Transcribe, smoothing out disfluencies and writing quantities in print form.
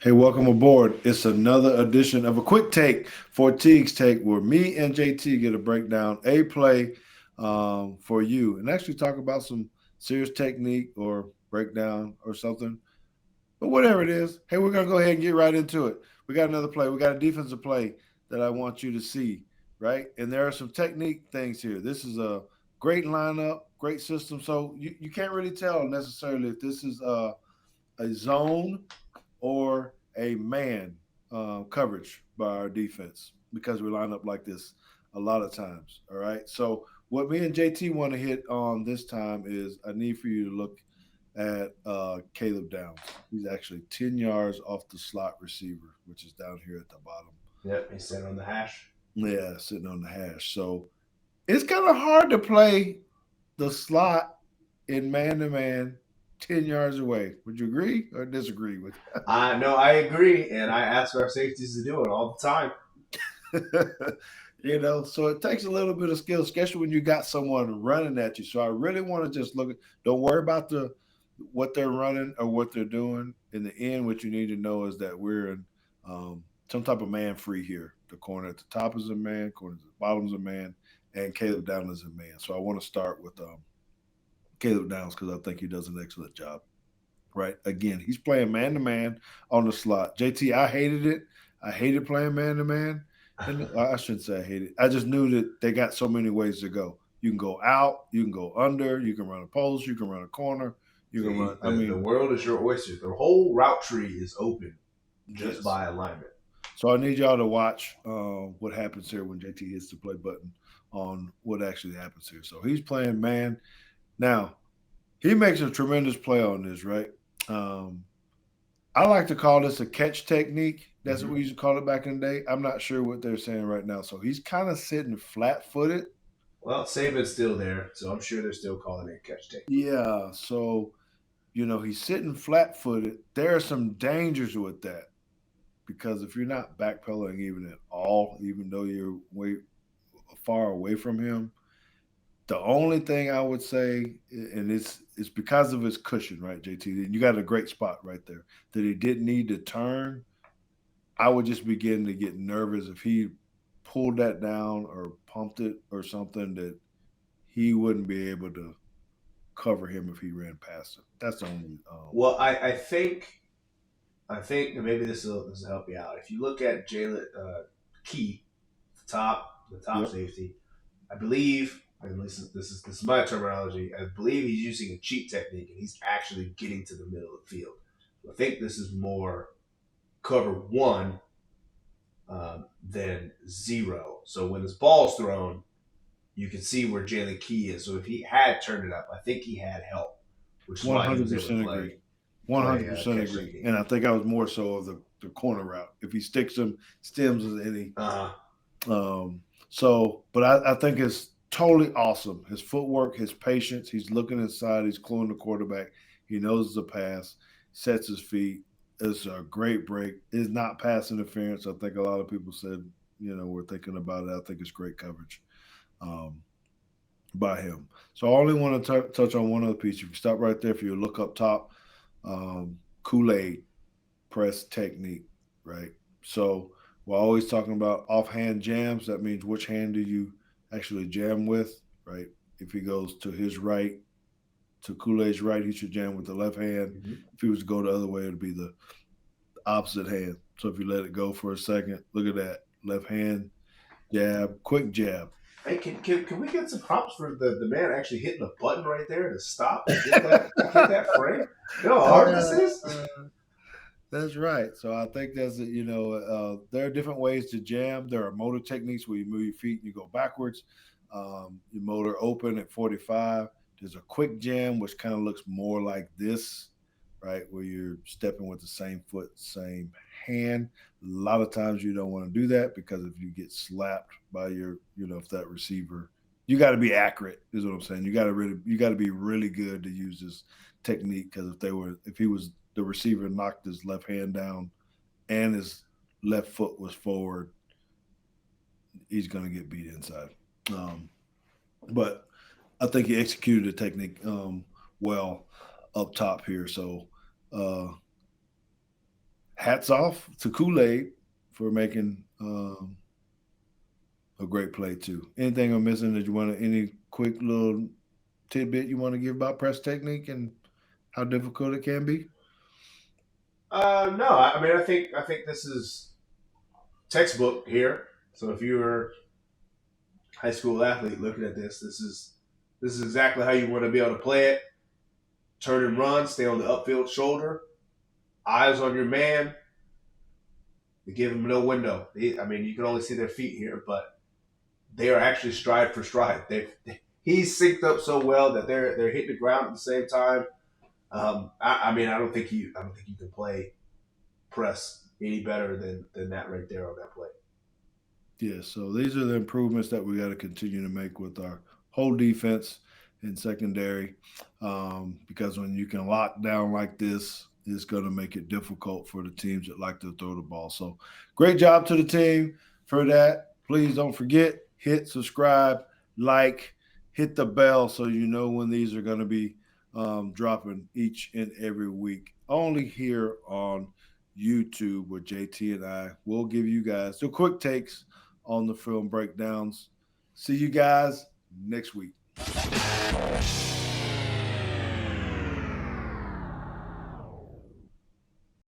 Hey, welcome aboard. It's another edition of a quick take for Teague's Take, where me and JT get a breakdown, a play for you, and actually talk about some serious technique or breakdown or something. But whatever it is, hey, we're going to go ahead and get right into it. We got another play. We got a defensive play that I want you to see, right? And there are some technique things here. This is a great lineup, great system. So you can't really tell necessarily if this is a zone or a man coverage by our defense because we line up like this a lot of times. All right. So what me and JT want to hit on this time is I need for you to look at Caleb Downs. He's actually 10 yards off the slot receiver, which is down here at the bottom. Yep, he's sitting on the hash. Yeah, sitting on the hash. So it's kind of hard to play the slot in man to man 10 yards away. Would you agree or disagree with No, I agree, and I ask our safeties to do it all the time. So it takes a little bit of skill, especially when you got someone running at you. So I really want to just look at, don't worry about the what they're running or what they're doing. In the end, what you need to know is that we're in some type of man free here. The corner at the top is a man, corner at the bottom is a man, and Caleb Downs is a man. So I want to start with Caleb Downs because I think he does an excellent job. Right. Again, he's playing man to man on the slot. JT, I hated it. I hated playing man to man. And I shouldn't say I hated it. I just knew that they got so many ways to go. You can go out, you can go under, you can run a post, you can run a corner, you can run. See, the world is your oyster. The whole route tree is open just Yes. by alignment. So I need y'all to watch what happens here when JT hits the play button on what actually happens here. So he's playing man. Now, he makes a tremendous play on this, right? Um, I like to call this a catch technique. That's what we Hmm. used to call it back in the day. I'm not sure what they're saying right now. So he's kind of sitting flat footed. Well, Saban's still there, so I'm sure they're still calling it catch technique. Yeah. So, he's sitting flat footed. There are some dangers with that because if you're not backpedaling even at all, even though you're way far away from him, the only thing I would say, and it's because of his cushion, right, JT? You got a great spot right there that he didn't need to turn. I would just begin to get nervous if he pulled that down or pumped it or something that he wouldn't be able to cover him if he ran past him. That's the only. Well, I think maybe this will help you out. If you look at Jalen Key, the top Yep. safety, I believe. At least this is my terminology. I believe he's using a cheat technique, and he's actually getting to the middle of the field. So I think this is more cover one than zero. So when this ball's thrown, you can see where Jalen Key is. So if he had turned it up, I think he had help, which is One why he hundred was able to percent play agree. One play hundred percent catch agree. technique. And I think I was more so of the corner route. If he sticks him, stems any. Uh, But I think it's totally awesome. His footwork, his patience. He's looking inside. He's cluing the quarterback. He knows the pass. Sets his feet. It's a great break. It's not pass interference. I think a lot of people said, we're thinking about it. I think it's great coverage um, by him. So I only want to touch on one other piece. If you stop right there, if you look up top, Kool Aid press technique, right? So we're always talking about offhand jams. That means which hand do you actually jam with, right? If he goes to his right, to Kool Aid's right, he should jam with the left hand. mhm. If he was to go the other way, it'd be the opposite hand. So if you let it go for a second, look at that. Left hand, jab, quick jab. Hey, can we get some props for the man actually hitting the button right there to stop and get that frame? You know how hard this is. Uh, That's right. So I think there are different ways to jam. There are motor techniques where you move your feet and you go backwards. Your motor open at 45. There's a quick jam, which kind of looks more like this, right? Where you're stepping with the same foot, same hand. A lot of times you don't want to do that because if you get slapped by if that receiver, you got to be accurate, is what I'm saying. You got to be really good to use this technique because if he was the receiver knocked his left hand down and his left foot was forward, he's going to get beat inside. Um, but I think he executed the technique well up top here. So uh, hats off to Kool-Aid for making a great play too. Anything I'm missing that you want to, any quick little tidbit you want to give about press technique and how difficult it can be? No, I mean I think this is textbook here. So if you're a high school athlete looking at this, this is exactly how you want to be able to play it. Turn and run, stay on the upfield shoulder, eyes on your man. To give him no window. I mean, you can only see their feet here, but they are actually stride for stride. He's synced up so well that they're hitting the ground at the same time. I mean, I don't think you can play press any better than that right there on that play. Yeah, so these are the improvements that we got to continue to make with our whole defense and secondary, because when you can lock down like this, it's going to make it difficult for the teams that like to throw the ball. So, great job to the team for that. Please don't forget, hit subscribe, like, hit the bell so you know when these are going to be dropping each and every week. Only here on YouTube, where JT and I will give you guys the quick takes on the film breakdowns. See you guys next week.